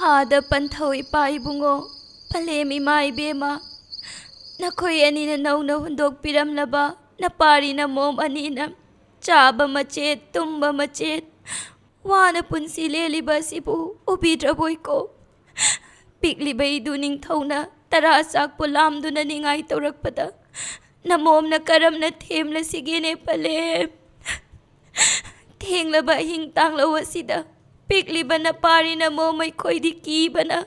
हादा पंथौ इपा इबुंगो पलेम इमा इबेमा नखोई अनीना नौना हुंदोकपिरमलबा नपारीना मोम अनीना चाबा मचेत तुम्बा मचेत वाना पुंसी लेलिबा सिबु उबिद्रबोइको पिकलिबा इदु निंगथौना तरा साकपो लामदुना निंगाई तौरकपदा नमोमना करमना थेमलसिगेने पलेम थेंगलबा हिंग तांगलवसिदा पिकलिबा नपारीना मोम अइखोइदि कीबना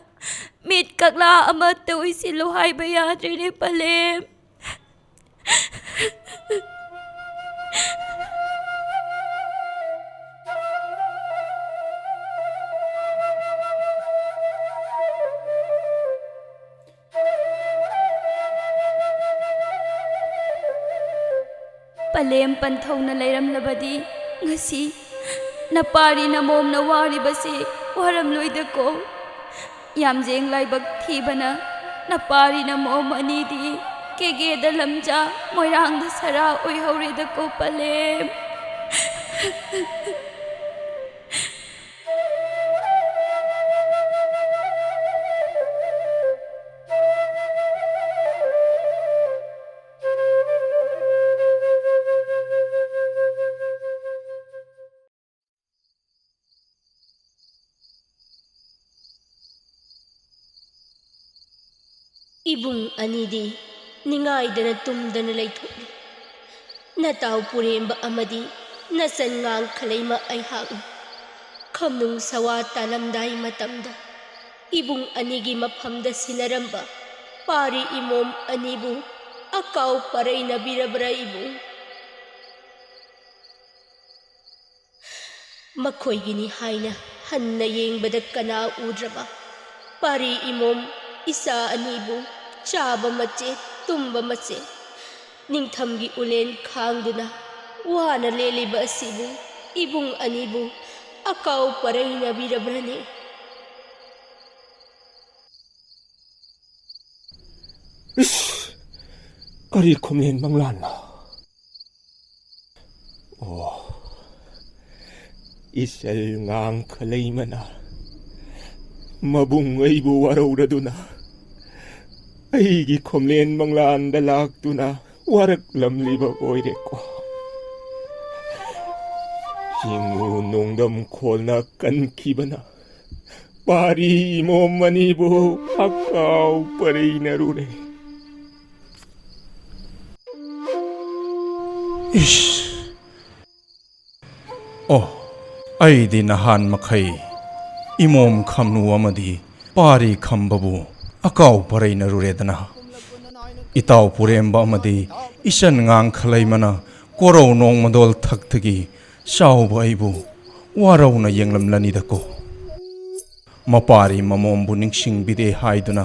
मीट कगला अमत उइसिलो हाइबा याद्रेने पलेम पलेम पंथौना लैरमलबदी ngasi napari namom na wari basi waram loidako yamjeng laibak thibana napari namom anidi kege da lamja moirang da sara oi hore da ko palem इबुंग अनीदी निंगाइदना तुमदना लैथोली नताव पुरेंबा अमदी नसन ngang खलैमा अइहाक खमनुंग सवा तालमदाई मतमदा इबुंग अनीगी मफमदा सिनरंबा पारी इमोम अनीबु अकाउ परैना बिरबरा इबुंग मखोइगिनी हाइना हन्ना येंगबदा कना उद्रबा पारी इमोम इसा अनीबु चाबा मचे तुम्बा मचे निंगथमगी उलेन खांगदुना वाना लेलिबा असिबु इबुंग अनीबु अकाउ परैना बिरब्रने करी खोमलेन मंगलाना ओ इसल ngang खलैमना मबुंग अइबु वारौरदुना अइगी खोमलेन मंगलानदा लाक्तुना वारक लमलिबा ओइरेको हिंगु नोंदम खोलना कनखिबना पारी इमोम अनीबु अकाउ परैनरुरे इश ओ अइदी नहान मखै इमोम खमनु अमदी पारी खम्बबु अकाउ परैनरुरेदना इताउ पुरेंबा अमदी इसन ngang खलैमना कोरौ नोंग मदोल थक्थगी साउबा अइबु वारौना येंगलमलनिदको मपारी ममोमबु निंगसिंगबिदे हाइदुना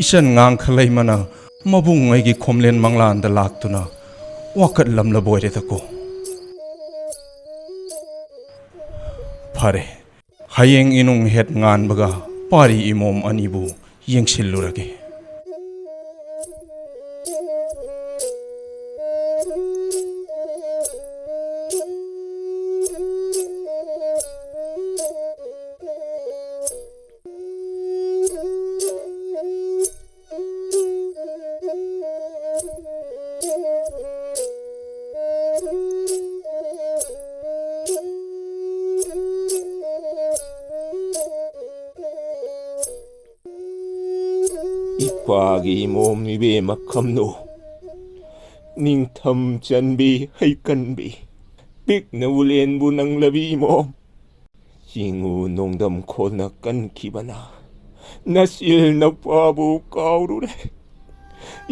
इसन ngang खलैमना मबुंग अइगी खोमलेन मंगलानदा लाक्तुना वाकत लमलबोइरेदको फरे हयेंग इनुंग हेत nganbaga पारी इमोम अनीबु येंगसिल्लुरगे इपागी इमोम इबे मखमनो निंगथम चनबी हैकनबी पिकना उलेनबु नंगलबी इमोम हिंगु नोंदम खोलना कनखिबना नसिल नपाबु काउरुरे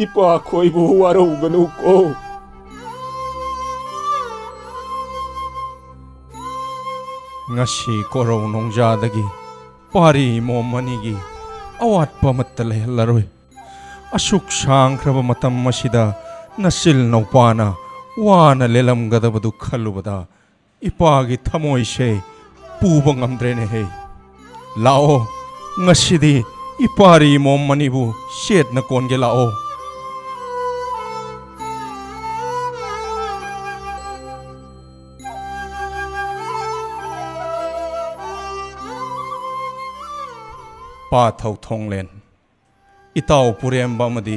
इपा खोइबु वारौगनुको ngasi korau nongjadagi pari mommanigi awatpa matta lehallaroi asuk sangkraba matam masida nasil naupana wana lelamgadabadu khalubada ipagi thamoise puba ngamdrene he lao ngasidi ipari mommanibu shetna konge lao pa thau thonglen itau puremba madi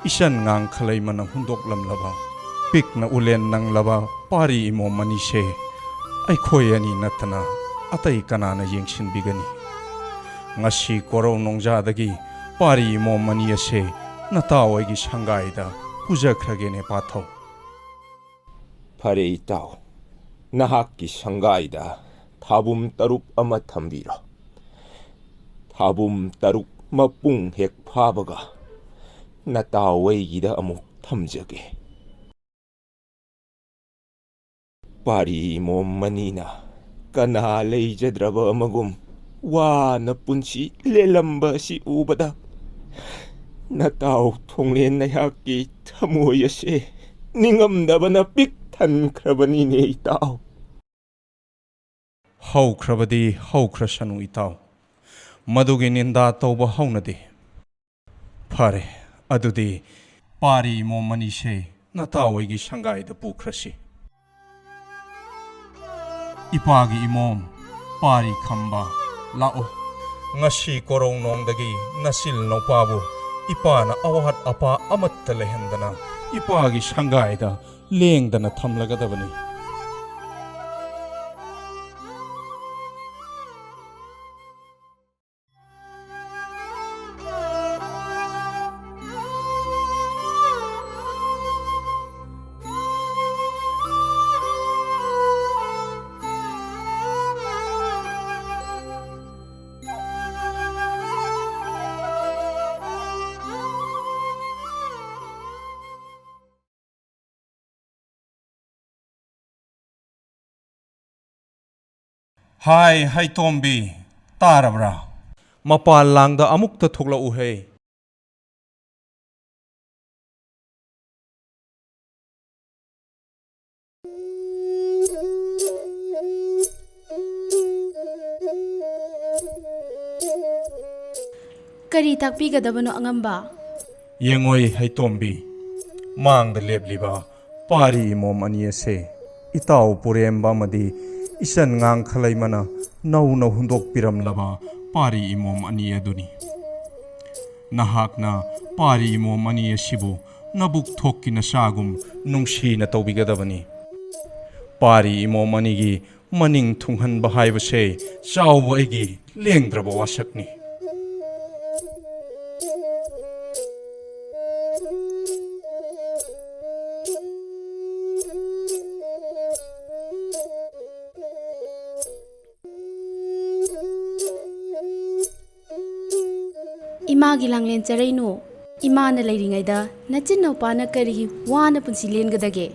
isan ngang khalai mana hundok lam laba pik na ulen nang laba pari imo mani se ai khoi ani natana atai kanana yengshin bigani ngasi korau nongja dagi pari imo mani ase natawai gi sangai da puja khragene pa thau Pare itaw, nahaki sanggaida tabum taruk ama thambira. Tabum taruk mapung hek phabaga nataway amuk thamjage. Pari mo manina kana leijadraba amagum wa na punsi lelamba si ubada. Nataw thonglen na haki thamoyase ningamdaba na pik tan krabani ne itaw. hau khrabadi hau khrasanu itaw madugi ninda tawba haunade phare adudi pari mo mani se natawai gi sangai da pukhrasi ipagi imom pari khamba lao ngasi korong nong dagi nasil no pabu ipana awat apa amatta lehendana ipagi sangai da lengdana thamlagadabani Hai Tombi, tarabra. Mapal lang da amukta thukla uhay. Kari takpigadabano angamba? Yengoy hai Tombi, mang da lebliba, pari mom aniyase, itaw puremba madi, isan ngang khalay mana nau na hundok piram laba pari imom aniya duni. Nahak na pari imom aniya sibu nabuk thokki na sagum nungsi na tawbigadabani. Pari imom anigi maning thunghan bahay base chawba igi lengdraba wasakni. Imagi langlen charaino imana leiringaida nachin naupana kari wana punsi lengadage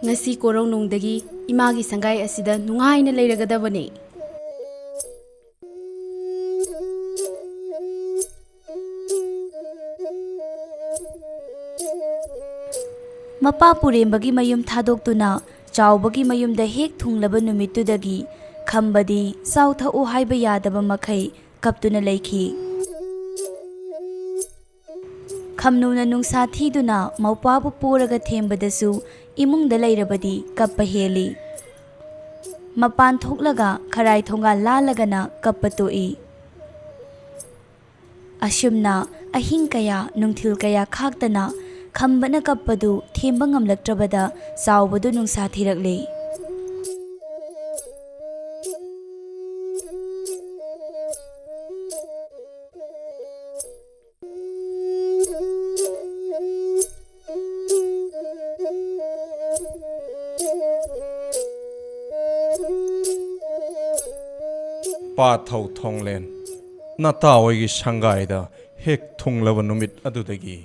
ngasi korong nongdagi imagi sangai asida nungaina leiragadabane mapa purembagi mayum thadoktuna chawbagi mayumda hek thunglaba numitudagi khambadi sautha o haiba yadaba makhai kaptuna leikhi Kamnuna nungsa thiduna maupabu puraga thembadasu imungda lairabadi kappa heli. Mapan thoklaga kharai thonga lalagana kappa toi. Ashumna ahing kaya nungthil kaya khaktana khambana kappadu themba ngamlaktrabada sawbadu nungsa thirakle. Pa thau thonglen natawai gi sangai da hek thunglaba numit adudagi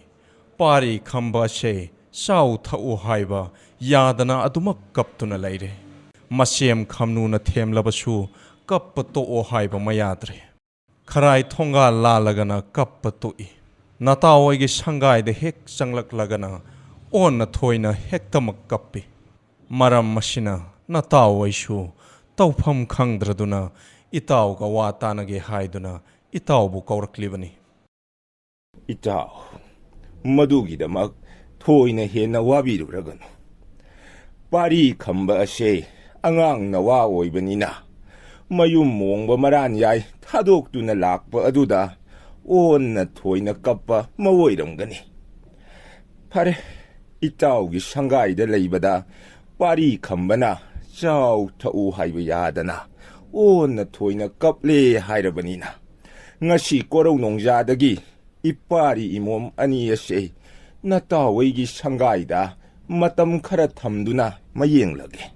pari khamba se sau thau haiba yadana adumak kaptuna leire masem khamnu na themlabasu kappato o haiba mayadre kharai thonga la lagana kappato I natawai gi sangai da hek changlak lagana on na thoina hek tamak kappi maram masina natawai su tawpham khangdraduna itaw ka watanage haiduna itaw bu kauraklibani Itaw, madugidamak thoina hena wabiruragano. Pari khamba ase angang nawa oibanina mayum mongba maran yai thadoktuna lakpa aduda ꯑꯣꯟꯅ ꯊꯣꯏꯅ ꯀꯞꯄ ꯃꯑꯣꯏꯔꯝꯒꯅꯤ꯫ ꯐꯔꯦ, ꯏꯇꯥꯎꯒꯤ ꯁꯪꯒꯥꯏꯗ ꯂꯩꯕꯗ ꯄꯥꯔꯤ ꯈꯝꯕꯅ ꯆꯥꯎ ꯊꯛꯎ ꯍꯥꯏꯕ ꯌꯥꯗꯅ ꯑꯣꯟꯅ ꯊꯣꯏꯅ ꯀꯞꯂꯦ ꯍꯥꯏꯔꯕꯅꯤꯅ ꯉꯁꯤ ꯀꯣꯔꯧ ꯅꯣꯡꯖꯥꯗꯒꯤ ꯏꯄꯥꯔꯤ ꯏꯃꯣꯝ ꯑꯅꯤ ꯑꯁꯦ ꯅꯇꯥꯎꯋꯩꯒꯤ ꯁꯪꯒꯥꯏꯗ ꯃꯇꯝ ꯈꯔ ꯊꯝꯗꯨꯅ ꯃꯌꯦꯡꯂꯒꯦ꯫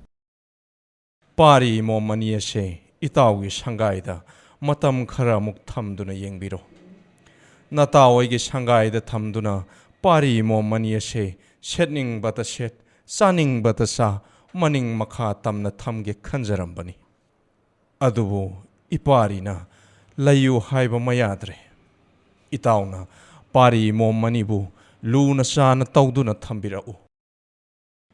ꯄꯥꯔꯤ ꯏꯃꯣꯝ ꯑꯅꯤ ꯑꯁꯦ ꯏꯇꯥꯎꯒꯤ ꯁꯪꯒꯥꯏꯗ ꯃꯇꯝ ꯈꯔ ꯑꯃꯨꯛ ꯊꯝꯗꯨꯅ ꯌꯦꯡꯕꯤꯔꯣ꯫ ꯅꯇꯥꯎꯋꯩꯒꯤ ꯁꯪꯒꯥꯏꯗ ꯊꯝꯗꯨꯅ ꯄꯥꯔꯤ ꯏꯃꯣꯝ ꯑꯅꯤ ꯑꯁꯦ ꯁꯦꯠꯅꯤꯡꯕꯇ ꯁꯦꯠ, ꯆꯥꯅꯤꯡꯕꯇ ꯆꯥ, ꯃꯅꯤꯡ ꯃꯈꯥ ꯇꯝꯅ ꯊꯝꯒꯦ ꯈꯟꯖꯔꯝꯕꯅꯤ꯫ ꯑꯗꯨꯕꯨ ꯏꯄꯥꯔꯤꯅ ꯂꯩꯌꯨ ꯍꯥꯏꯕ ꯃꯌꯥꯗ꯭ꯔꯦ꯫ ꯏꯇꯥꯎꯅ ꯄꯥꯔꯤ ꯏꯃꯣꯝ ꯑꯅꯤꯕꯨ ꯂꯨꯅ ꯆꯥꯅ ꯇꯧꯗꯨꯅ ꯊꯝꯕꯤꯔꯛꯎ꯫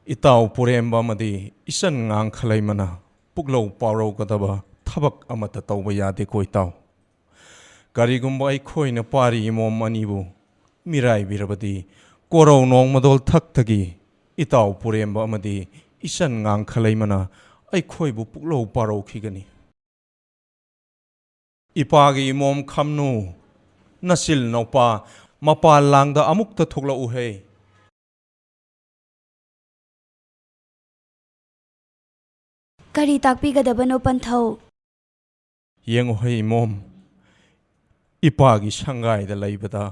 ꯏꯇꯥꯎ ꯄꯨꯔꯦꯝꯕ ꯑꯃꯗꯤ ꯏꯆꯟ ꯉꯥꯡꯈꯂꯩꯃꯅ ꯄꯨꯛꯂꯧ ꯄꯥꯎꯔꯧꯒꯗꯕ ꯊꯕꯛ ꯑꯃꯠꯇ ꯇꯧꯕ ꯌꯥꯗꯦꯀꯣ ꯏꯇꯥꯎ꯫ ꯀꯔꯤꯒꯨꯝꯕ ꯑꯩꯈꯣꯏꯅ ꯄꯥꯔꯤ ꯏꯃꯣꯝ ꯑꯅꯤꯕꯨ ꯃꯤꯔꯥꯏꯕꯤꯔꯕꯗꯤ ꯀꯣꯔꯧ ꯅꯣꯡꯃꯗꯣꯜ ꯊꯛꯇꯒꯤ ꯏꯇꯥꯎ ꯄꯨꯔꯦꯝꯕ ꯑꯃꯗꯤ ꯏꯆꯟ ꯉꯥꯡꯈꯂꯩꯃꯅ ꯑꯩꯈꯣꯏꯕꯨ ꯄꯨꯛꯂꯧ ꯄꯥꯔꯧꯈꯤꯒꯅꯤ꯫ ꯏꯄꯥꯒꯤ ꯏꯃꯣꯝ ꯈꯝꯅꯨ, ꯅꯆꯤꯜ ꯅꯧꯄꯥ ꯃꯄꯥꯟ ꯂꯥꯡꯗ ꯑꯃꯨꯛꯇ ꯊꯣꯛꯂꯛꯎꯍꯦ꯫ ꯀꯔꯤ ꯇꯥꯛꯄꯤꯒꯗꯕꯅꯣ ꯄꯟꯊꯧ? ꯌꯦꯡꯉꯨꯍꯦ ꯏꯃꯣꯝ, ꯏꯄꯥꯒꯤ ꯁꯪꯒꯥꯏꯗ ꯂꯩꯕꯗ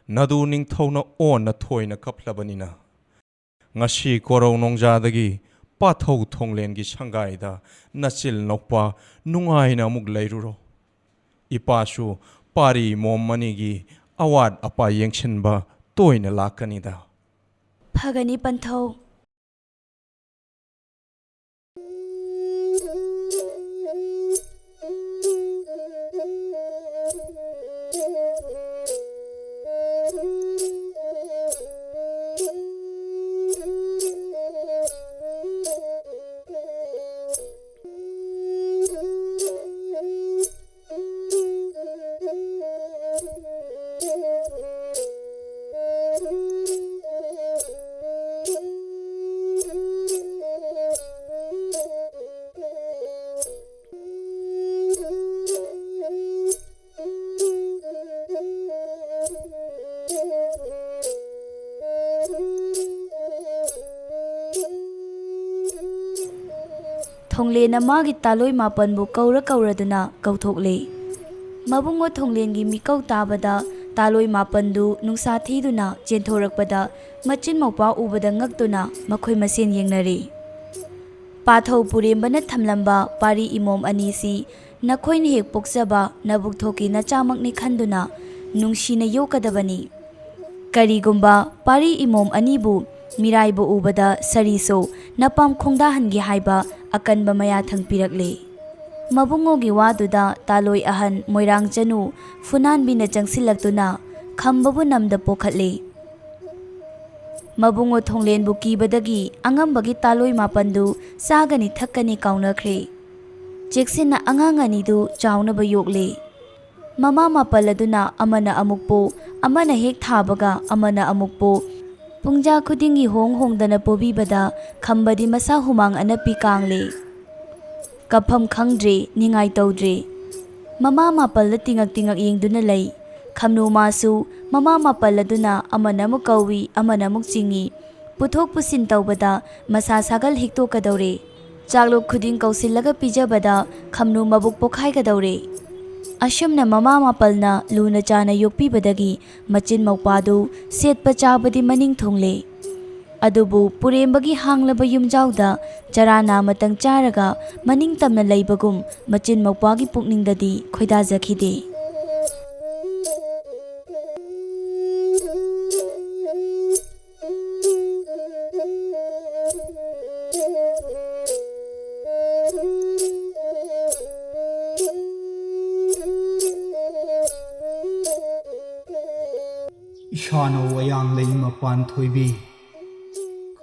ꯅꯗꯨ ꯅꯤꯡꯊꯧꯅ ꯑꯣꯟꯅ ꯊꯣꯏꯅ ꯀꯞꯂꯕꯅꯤꯅ ꯉꯁꯤ ꯀꯣꯔꯧ ꯅꯣꯡꯖꯥꯗꯒꯤ ꯄꯥꯊꯧ ꯊꯣꯡꯂꯦꯟꯒꯤ ꯁꯪꯒꯥꯏꯗ ꯅꯆꯤꯜ ꯅꯧꯄꯥ ꯅꯨꯡꯉꯥꯏꯅ ꯑꯃꯨꯛ ꯂꯩꯔꯨꯔꯣ꯫ ꯏꯄꯥꯁꯨ ꯄꯥꯔꯤ ꯏꯃꯣꯝ ꯑꯅꯤꯒꯤ ꯑꯋꯥꯠ ꯑꯄꯥ ꯌꯦꯡꯁꯤꯟꯕ ꯇꯣꯏꯅ ꯂꯥꯛꯀꯅꯤꯗ꯫ ꯐꯒꯅꯤ ꯄꯟꯊꯧ꯫ ꯊꯣꯡꯂꯦꯟꯅ ꯃꯥꯒꯤ ꯇꯥꯂꯣꯏ ꯃꯥꯄꯟꯕꯨ ꯀꯧꯔꯗꯨꯅ ꯀꯧꯊꯣꯛꯂꯦ꯫ ꯃꯕꯨꯡꯉꯣ ꯊꯣꯡꯂꯦꯟꯒꯤ ꯃꯤꯀꯧ ꯇꯥꯕꯗ ꯇꯥꯂꯣꯏ ꯃꯥꯄꯟꯗꯨ ꯅꯨꯡꯁꯥ ꯊꯤꯗꯨꯅ ꯆꯦꯟꯊꯣꯔꯛꯄꯗ ꯃꯆꯤꯟ ꯃꯧꯄꯥ ꯎꯕꯗ ꯉꯛꯇꯨꯅ ꯃꯈꯣꯏ ꯃꯁꯦꯟ ꯌꯦꯡꯅꯔꯦ꯫ ꯄꯥꯊꯧ ꯄꯨꯔꯦꯝꯕꯅ ꯊꯝꯂꯝꯕ ꯄꯥꯔꯤ ꯏꯃꯣꯝ ꯑꯅꯤꯁꯤ ꯅꯈꯣꯏꯅ ꯍꯦꯛ ꯄꯣꯛꯆꯕ ꯅꯕꯨꯛ ꯊꯣꯛꯀꯤ ꯅꯆꯥꯃꯛꯅꯤ ꯈꯟꯗꯨꯅ ꯅꯨꯡꯁꯤꯅ ꯌꯣꯛꯀꯗꯕꯅꯤ꯫ ꯀꯔꯤꯒꯨꯝꯕ ꯄꯥꯔꯤ ꯏꯃꯣꯝ ꯑꯅꯤꯕꯨ ꯃꯤꯔꯥꯏꯕ ꯎꯕꯗ ꯁꯔꯤꯁꯨ ꯅꯄꯥꯝ ꯈꯣꯡꯗꯥꯍꯟꯒꯦ ꯍꯥꯏꯕ ꯑꯀꯟꯕ ꯃꯌꯥꯊꯪ ꯄꯤꯔꯛꯂꯦ꯫ ꯃꯕꯨꯡꯉꯣꯒꯤ ꯋꯥꯗꯨꯗ ꯇꯥꯂꯣꯏ ꯑꯍꯟ ꯃꯣꯏꯔꯥꯡ ꯆꯅꯨ ꯐꯨꯅꯥꯟꯕꯤꯅ ꯆꯪꯁꯤꯜꯂꯛꯇꯨꯅ ꯈꯝꯕꯕꯨ ꯅꯝꯗ ꯄꯣꯛꯈꯠꯂꯦ꯫ ꯃꯕꯨꯡꯉꯣ ꯊꯣꯡꯂꯦꯟꯕꯨ ꯀꯤꯕꯗꯒꯤ ꯑꯉꯝꯕꯒꯤ ꯇꯥꯂꯣꯏ ꯃꯥꯄꯟꯗꯨ ꯆꯥꯒꯅꯤ ꯊꯛꯀꯅꯤ ꯀꯥꯎꯅꯈ꯭ꯔꯦ꯫ ꯆꯦꯛꯁꯤꯟꯅ ꯑꯉꯥꯡ ꯑꯅꯤꯗꯨ ꯆꯥꯎꯅꯕ ꯌꯣꯛꯂꯦ꯫ ꯃꯃꯥ ꯃꯥꯄꯜ ꯑꯗꯨꯅ ꯑꯃꯅ ꯑꯃꯨꯛ ꯄꯣ, ꯑꯃꯅ ꯍꯦꯛ ꯊꯥꯕꯒ ꯑꯃꯅ ꯑꯃꯨꯛ ꯄꯣ, ꯄꯨꯡꯖꯥ ꯈꯨꯗꯤꯡꯒꯤ ꯍꯣꯡꯗꯅ ꯄꯣꯕꯤꯕꯗ ꯈꯝꯕꯗꯤ ꯃꯁꯥ ꯍꯨꯃꯥꯡ ꯑꯅꯞꯄꯤ ꯀꯥꯡꯂꯦ꯫ ꯀꯞꯐꯝ ꯈꯪꯗ꯭ꯔꯦ, ꯅꯤꯡꯉꯥꯏ ꯇꯧꯗ꯭ꯔꯦ꯫ ꯃꯃꯥ ꯃꯥꯄꯜꯗ ꯇꯤꯉꯛ ꯌꯦꯡꯗꯨꯅ ꯂꯩ꯫ ꯈꯝꯅꯨ ꯃꯥꯁꯨ ꯃꯃꯥ ꯃꯥꯄꯜ ꯑꯗꯨꯅ ꯑꯃꯅ ꯑꯃꯨꯛ ꯀꯧꯏ, ꯑꯃꯅ ꯑꯃꯨꯛ ꯆꯤꯡꯏ꯫ ꯄꯨꯊꯣꯛ ꯄꯨꯁꯤꯟ ꯇꯧꯕꯗ ꯃꯁꯥ ꯁꯥꯒꯜ ꯍꯤꯛꯇꯣꯛꯀꯗꯧꯔꯦ꯫ ꯆꯥꯛꯂꯨꯞ ꯈꯨꯗꯤꯡ ꯀꯧꯁꯤꯜꯂꯒ ꯄꯤꯖꯕꯗ ꯈꯝꯅꯨ ꯃꯕꯨꯛ ꯄꯣꯛꯈꯥꯏꯒꯗꯧꯔꯦ꯫ ꯑꯁꯨꯝꯅ ꯃꯃꯥ ꯃꯥꯄꯜꯅ ꯂꯨꯅ ꯆꯥꯅ ꯌꯣꯛꯄꯤꯕꯗꯒꯤ ꯃꯆꯤꯟ ꯃꯧꯄꯥꯗꯨ ꯁꯦꯠꯄ ꯆꯥꯕꯗꯤ ꯃꯅꯤꯡ ꯊꯨꯡꯂꯦ꯫ ꯑꯗꯨꯕꯨ ꯄꯨꯔꯦꯝꯕꯒꯤ ꯍꯥꯡꯂꯕ ꯌꯨꯝꯖꯥꯎꯗ ꯆꯔꯥ ꯅꯥꯃꯇꯪ ꯆꯥꯔꯒ ꯃꯅꯤꯡ ꯇꯝꯅ ꯂꯩꯕꯒꯨꯝ ꯃꯆꯤꯟ ꯃꯧꯄꯥꯒꯤ ꯄꯨꯛꯅꯤꯡꯗꯗꯤ ꯈꯣꯏꯗꯥꯖꯈꯤꯗꯦ꯫ ꯏꯁꯥꯅꯧ ꯑꯌꯥꯡꯂꯩ ꯃꯄꯥꯟ ꯊꯣꯏꯕꯤ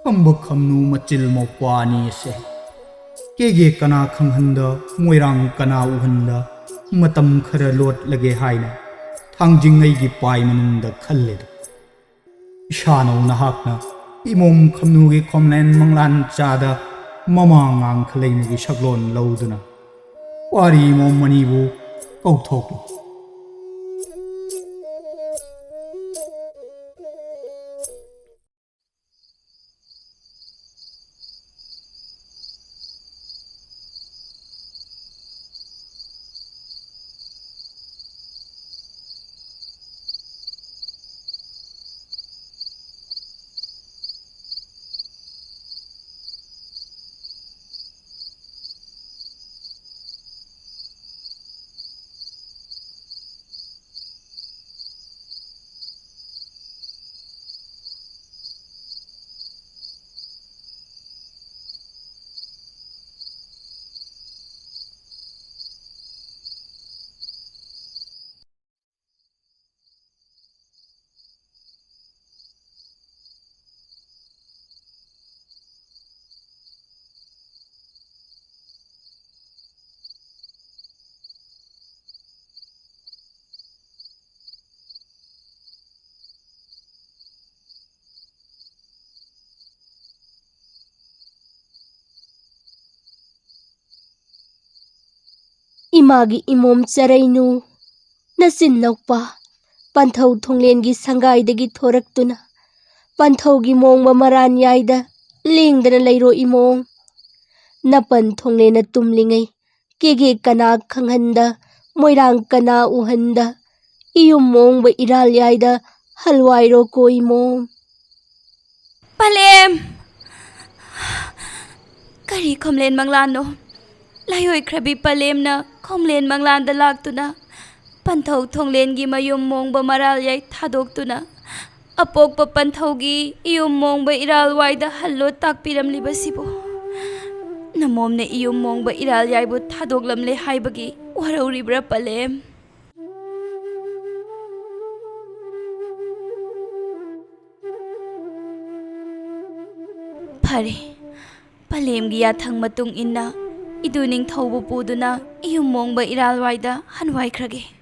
ꯈꯝꯕ ꯈꯝꯅꯨ ꯃꯆꯤꯜ ꯃꯧꯄꯥꯅꯤ ꯑꯁꯦ ꯀꯦꯒꯦ ꯀꯅꯥ ꯈꯪꯍꯟꯗ ꯃꯣꯏꯔꯥꯡ ꯀꯅꯥ ꯎꯍꯟꯗ ꯃꯇꯝ ꯈꯔ ꯂꯣꯠꯂꯒꯦ ꯍꯥꯏꯅ ꯊꯥꯡꯖꯤꯡꯉꯩꯒꯤ ꯄꯥꯏ ꯃꯅꯨꯡꯗ ꯈꯜꯂꯦꯗ ꯏꯁꯥꯅꯧ ꯅꯍꯥꯛꯅ ꯏꯃꯣꯝ ꯈꯝꯅꯨꯒꯤ ꯈꯣꯝꯂꯦꯟ ꯃꯪꯂꯥꯟ ꯆꯥꯗ ꯃꯃꯥ ꯉꯥꯡꯈꯂꯩꯃꯒꯤ ꯁꯛꯂꯣꯟ ꯂꯧꯗꯨꯅ ꯄꯥꯔꯤ ꯏꯃꯣꯝ ꯑꯅꯤꯕꯨ ꯀꯧꯊꯣꯛꯂꯨ꯫ ꯃꯥꯒꯤ ꯏꯃꯣꯝ ꯆꯔꯩꯅꯨ ꯅꯆꯤꯟ ꯅꯧꯄꯥ ꯄꯟꯊꯧ ꯊꯣꯡꯂꯦꯟꯒꯤ ꯁꯪꯒꯥꯏꯗꯒꯤ ꯊꯣꯔꯛꯇꯨꯅ ꯄꯟꯊꯧꯒꯤ ꯃꯣꯡꯕ ꯃꯔꯥꯟ ꯌꯥꯏꯗ ꯂꯦꯡꯗꯅ ꯂꯩꯔꯣ ꯏꯃꯣꯡ ꯅꯄꯟ ꯊꯣꯡꯂꯦꯟꯅ ꯇꯨꯝꯂꯤꯉꯩ ꯀꯦꯒꯦ ꯀꯅꯥ ꯈꯪꯍꯟꯗ ꯃꯣꯏꯔꯥꯡ ꯀꯅꯥ ꯎꯍꯟꯗ ꯏꯌꯨꯝ ꯃꯣꯡꯕ ꯏꯔꯥꯜ ꯌꯥꯏꯗ ꯍꯜꯋꯥꯏꯔꯣ ꯀꯣ ꯏꯃꯣꯝ ꯄꯂꯦꯝ ꯀꯔꯤ ꯈꯣꯝꯂꯦꯟ ꯃꯪꯂꯥꯟꯅꯣ ꯂꯥꯏꯑꯣꯏꯈ꯭ꯔꯕꯤ ꯄꯂꯦꯝꯅ ꯈꯣꯝꯂꯦꯟ ꯃꯪꯂꯥꯟꯗ ꯂꯥꯛꯇꯨꯅ ꯄꯟꯊꯧ ꯊꯣꯡꯂꯦꯟꯒꯤ ꯃꯌꯨꯝ ꯃꯣꯡꯕ ꯃꯔꯥꯜ ꯌꯥꯏ ꯊꯥꯗꯣꯛꯇꯨꯅ ꯑꯄꯣꯛꯄ ꯄꯟꯊꯧꯒꯤ ꯏꯌꯨꯝ ꯃꯣꯡꯕ ꯏꯔꯥꯜꯋꯥꯏꯗ ꯍꯜꯂꯣ ꯇꯥꯛꯄꯤꯔꯝꯂꯤꯕꯁꯤꯕꯨ ꯅꯃꯣꯝꯅ ꯏꯌꯨꯝ ꯃꯣꯡꯕ ꯏꯔꯥꯜ ꯌꯥꯏꯕꯨ ꯊꯥꯗꯣꯛꯂꯝꯂꯦ ꯍꯥꯏꯕꯒꯤ ꯋꯥꯔꯧꯔꯤꯕ꯭ꯔꯥ ꯄꯂꯦꯝ? ꯐꯔꯦ, ꯄꯂꯦꯝꯒꯤ ꯌꯥꯊꯪ ꯃꯇꯨꯡ ꯏꯟꯅ ꯏꯗꯨ ꯅꯤꯡꯊꯧꯕꯨ ꯄꯨꯗꯨꯅ ꯏꯌꯨꯝ ꯃꯣꯡꯕ ꯏꯔꯥꯜꯋꯥꯏꯗ ꯍꯟꯋꯥꯏꯈ꯭ꯔꯒꯦ꯫